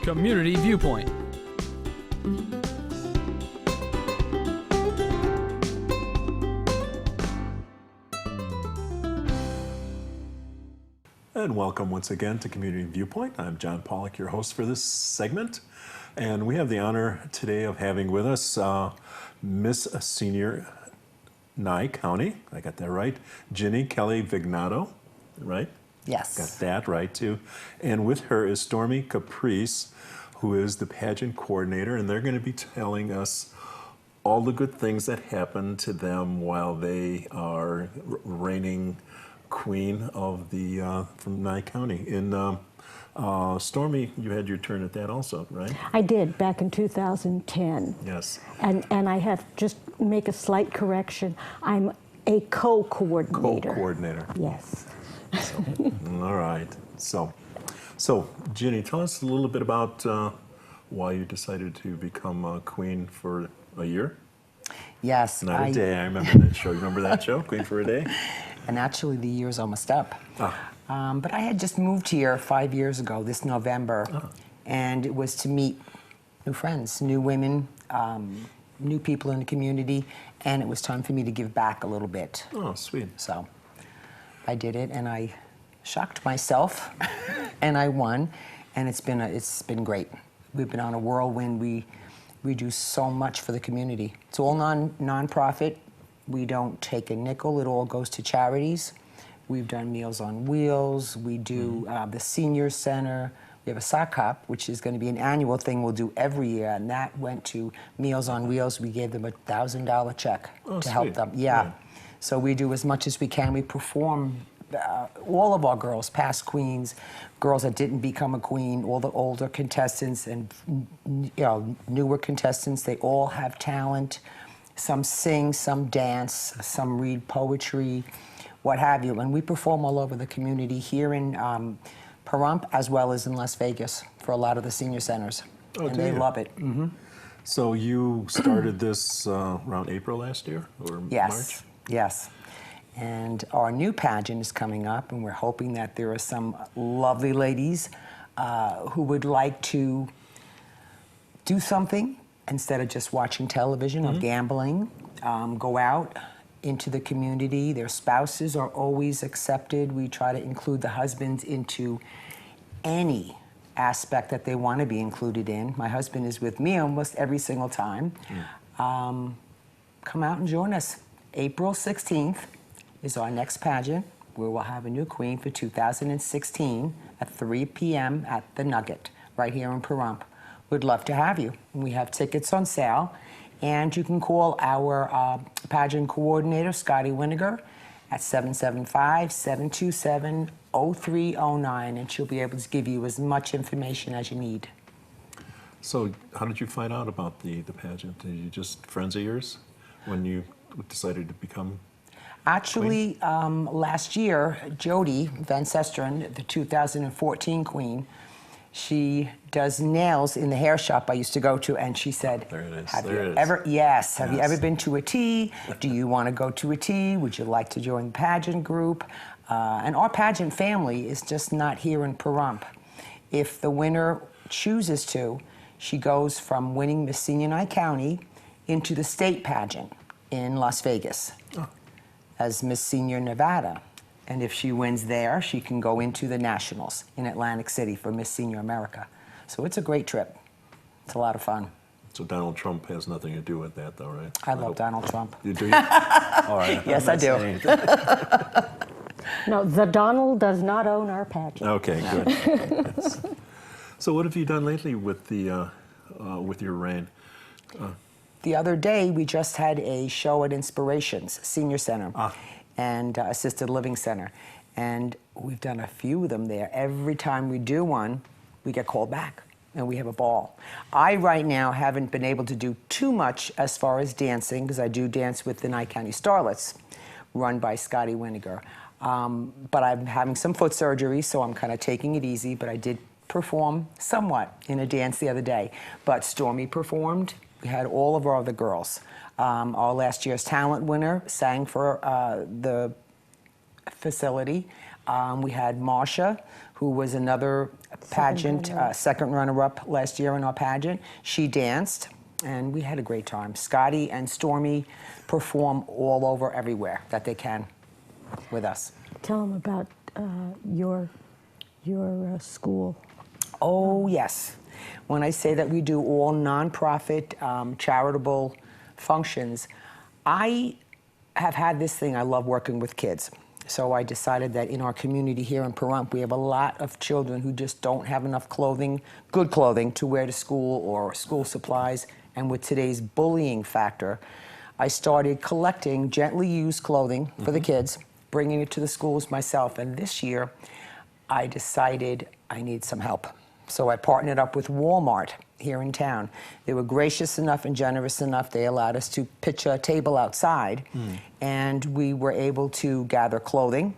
Community Viewpoint. And welcome once again to Community Viewpoint. I'm John Pawlak, your host for this segment. And we have the honor today of having with us Miss Senior Nye County, I got that right, Ginny Kelly-Vignato, right? Yes. Got that right too. And with her is Stormi Caprice, who is the pageant coordinator, and they're going to be telling us all the good things that happened to them while they are reigning queen of the from Nye County. In Stormi, you had your turn at that also, right? I did back in 2010. Yes. And I have just make a slight correction. I'm a co-coordinator. Co-coordinator. Yes. So, all right. So Ginny, tell us a little bit about why you decided to become queen for a year. Yes. Not a day. I remember that show. You remember that show, Queen for a Day? And actually, the year's almost up. But I had just moved here 5 years ago, this November, and it was to meet new friends, new women, new people in the community, and it was time for me to give back a little bit. Oh, sweet. So I did it, and I shocked myself, and I won, and it's been great. We've been on a whirlwind. We do so much for the community. It's all non-profit. We don't take a nickel. It all goes to charities. We've done Meals on Wheels. We do the Senior Center. We have a sock hop, which is going to be an annual thing we'll do every year, and that went to Meals on Wheels. We gave them a $1,000 check to help them. Yeah. So we do as much as we can. We perform all of our girls, past queens, girls that didn't become a queen, all the older contestants and newer contestants. They all have talent. Some sing, some dance, some read poetry, what have you. And we perform all over the community here in Pahrump as well as in Las Vegas for a lot of the senior centers. Oh, and they love it. Mm-hmm. So you started this around April last year or March? Yes. And our new pageant is coming up, and we're hoping that there are some lovely ladies who would like to do something instead of just watching television or gambling, go out into the community. Their spouses are always accepted. We try to include the husbands into any aspect that they want to be included in. My husband is with me almost every single time. Come out and join us. April 16th is our next pageant, where we'll have a new queen for 2016 at 3 p.m. at the Nugget, right here in Pahrump. We'd love to have you. We have tickets on sale, and you can call our pageant coordinator, Scotty Winiger, at 775-727-0309, and she'll be able to give you as much information as you need. So how did you find out about the pageant? Are you just friends of yours when you decided to become Actually, queen? Last year, Jody Van Sesteren, the 2014 queen, she does nails in the hair shop I used to go to, and she said, there it is. Have there you it is. ever, yes, have you ever been to a tea? Do you want to go to a tea? Would you like to join the pageant group? And our pageant family is just not here in Pahrump. If the winner chooses to, she goes from winning Miss Senior Nye County into the state pageant in Las Vegas as Miss Senior Nevada. And if she wins there, she can go into the Nationals in Atlantic City for Miss Senior America. So it's a great trip. It's a lot of fun. So Donald Trump has nothing to do with that, though, right? I love Donald Trump. You do? All right. Yes, I do. No, the Donald does not own our pageant. Okay, good. Yes. So what have you done lately with the with your reign? The other day, we just had a show at Inspirations Senior Center and Assisted Living Center. And we've done a few of them there. Every time we do one, we get called back and we have a ball. I right now haven't been able to do too much as far as dancing, because I do dance with the Nye County Starlets, run by Scotty Winiger. But I'm having some foot surgery, so I'm kind of taking it easy, but I did perform somewhat in a dance the other day. But Stormi performed. We had all of our other girls. Our last year's talent winner sang for the facility. We had Marsha, who was another pageant, second runner-up last year in our pageant. She danced, and we had a great time. Scotty and Stormi perform all over, everywhere that they can with us. Tell them about your school. Oh, yes. When I say that we do all nonprofit charitable functions, I have had this thing, I love working with kids. So I decided that in our community here in Pahrump, we have a lot of children who just don't have enough clothing, good clothing, to wear to school or school supplies. And with today's bullying factor, I started collecting gently used clothing for the kids, bringing it to the schools myself. And this year, I decided I need some help. So I partnered up with Walmart here in town. They were gracious enough and generous enough. They allowed us to pitch a table outside, and we were able to gather clothing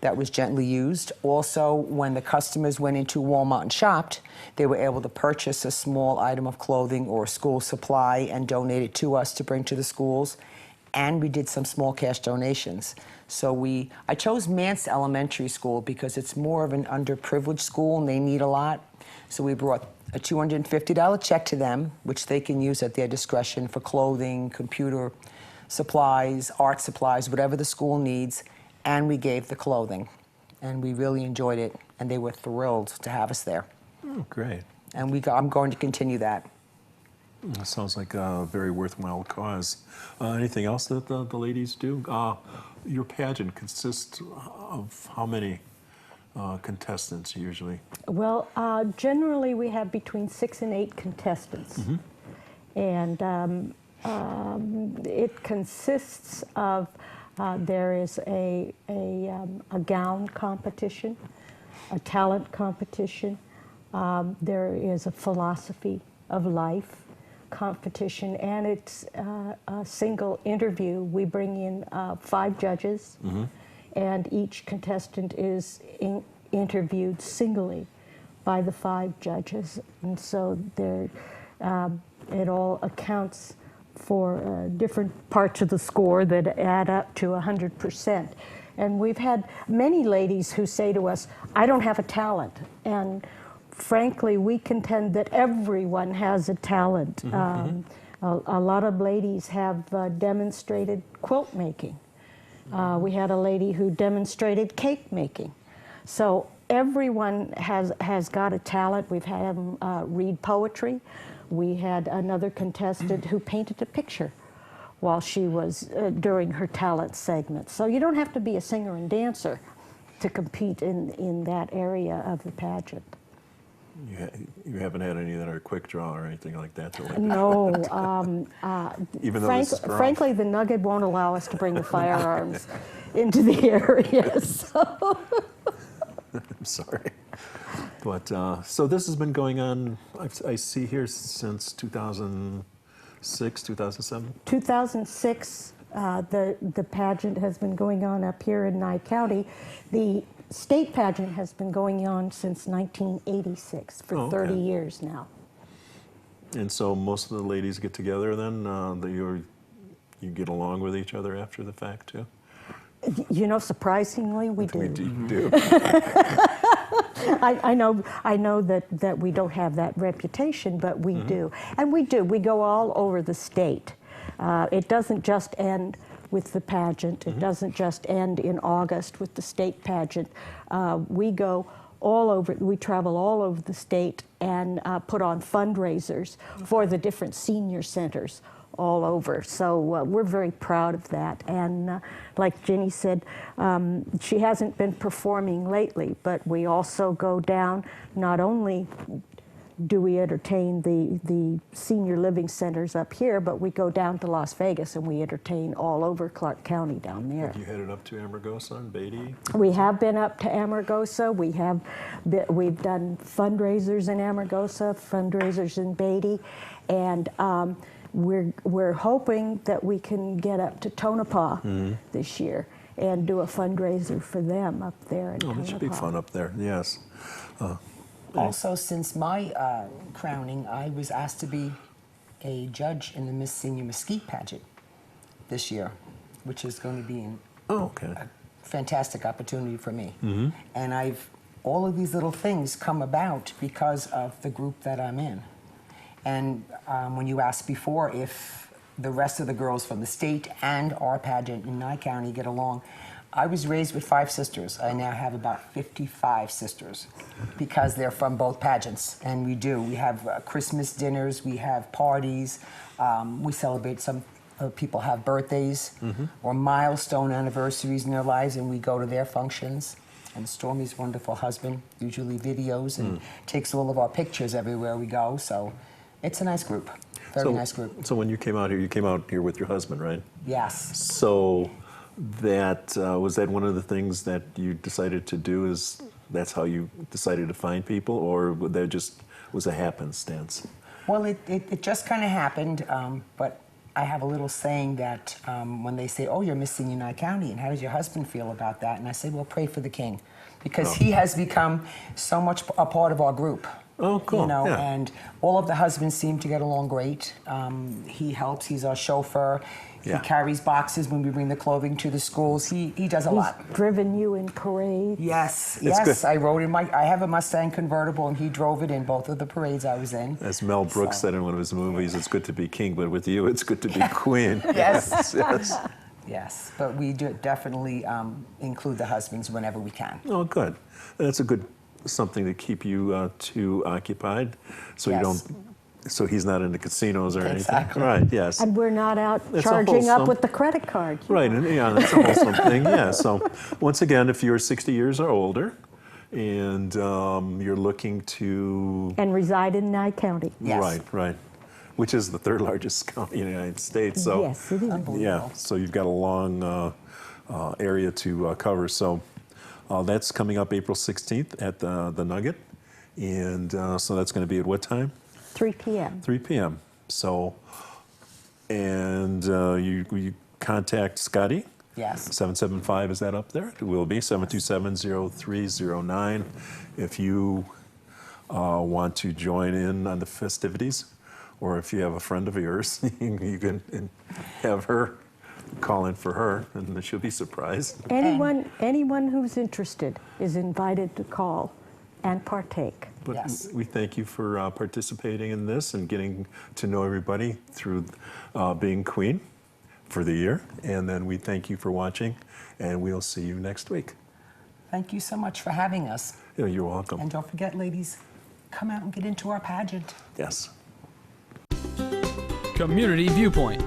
that was gently used. Also, when the customers went into Walmart and shopped, they were able to purchase a small item of clothing or school supply and donate it to us to bring to the schools. And we did some small cash donations. So I chose Mance Elementary School because it's more of an underprivileged school and they need a lot. So we brought a $250 check to them, which they can use at their discretion for clothing, computer supplies, art supplies, whatever the school needs, and we gave the clothing. And we really enjoyed it, and they were thrilled to have us there. Oh, great. And I'm going to continue that. That sounds like a very worthwhile cause. Anything else that the ladies do? Your pageant consists of how many contestants usually? Well, generally we have between 6 and 8 contestants. And it consists of, there is a gown competition, a talent competition, there is a philosophy of life competition, and it's a single interview. We bring in 5 judges, and each contestant is interviewed singly by the 5 judges, and so it all accounts for different parts of the score that add up to 100%. And we've had many ladies who say to us, "I don't have a talent," and frankly, we contend that everyone has a talent. A lot of ladies have demonstrated quilt making. We had a lady who demonstrated cake making. So everyone has got a talent. We've had them read poetry. We had another contestant who painted a picture while she was during her talent segment. So you don't have to be a singer and dancer to compete in that area of the pageant. You haven't had any that are quick draw or anything like that? No. Even though this is frankly, the Nugget won't allow us to bring the firearms into the area. So. I'm sorry. But, so this has been going on, I see here, since 2006, 2007? 2006, the pageant has been going on up here in Nye County. The state pageant has been going on since 1986, for 30 years now. And so most of the ladies get together then? You get along with each other after the fact, too? You know, surprisingly, we do. We do. I know that we don't have that reputation, but we do. And we do. We go all over the state. It doesn't just end with the pageant. It doesn't just end in August with the state pageant. We go all over, we travel all over the state and put on fundraisers for the different senior centers all over. So we're very proud of that. And like Ginny said, she hasn't been performing lately, but we also go down, not only do we entertain the senior living centers up here, but we go down to Las Vegas and we entertain all over Clark County down there. Have you headed up to Amargosa and Beatty? We have been up to Amargosa. We've done fundraisers in Amargosa, fundraisers in Beatty, and we're hoping that we can get up to Tonopah this year and do a fundraiser for them up there in Tonopah. That should be fun up there, yes. Also, since my crowning, I was asked to be a judge in the Miss Senior Mesquite pageant this year, which is going to be in fantastic opportunity for me. And all of these little things come about because of the group that I'm in. And when you asked before if the rest of the girls from the state and our pageant in Nye County get along, I was raised with 5 sisters. I now have about 55 sisters because they're from both pageants. And we do. We have Christmas dinners, we have parties, we celebrate some people have birthdays or milestone anniversaries in their lives, and we go to their functions. And Stormi's wonderful husband usually videos and takes all of our pictures everywhere we go. So it's a nice group, very nice group. So when you came out here with your husband, right? Yes. So that was that one of the things that you decided to do? Is that's how you decided to find people, or that just was a happenstance? Well, it just kind of happened, but I have a little saying that when they say, "Oh, you're missing Nye County, and how does your husband feel about that?" And I say, "Well, pray for the king, because he has become so much a part of our group." Oh, cool. You know, yeah. and all of the husbands seem to get along great. He helps. He's our chauffeur. Yeah. He carries boxes when we bring the clothing to the schools. He does a lot. He's driven you in parades. Yes, It's yes. good. I rode in I have a Mustang convertible, and he drove it in both of the parades I was in. As Mel Brooks said in one of his movies, "It's good to be king, but with you, it's good to be queen." Yes. yes. Yes, but we do definitely include the husbands whenever we can. Oh, good. That's a good something to keep you two occupied, so you Yes. don't. So he's not in the casinos or anything. Exactly. Right. Yes. And we're not out That's a charging up wholesome- with the credit card. Right, and yeah, that's a wholesome thing. Yeah. So once again, if you're 60 years or older, and you're looking to And reside in Nye County. Yes. right, which is the 3rd largest county in the United States. So Yes, it is. yeah, so you've got a long area to cover. So that's coming up April 16th at the Nugget, and so that's going to be at what time? 3 p.m. 3 p.m. So, and you contact Scotty. Yes. 775, is that up there? It will be 727-0309. If you want to join in on the festivities, or if you have a friend of yours, you can have her call in for her, and she'll be surprised. Anyone who's interested is invited to call and partake. But Yes. we thank you for participating in this and getting to know everybody through being queen for the year. And then we thank you for watching, and we'll see you next week. Thank you so much for having us. Yeah, you're welcome. And don't forget, ladies, come out and get into our pageant. Yes. Community Viewpoint.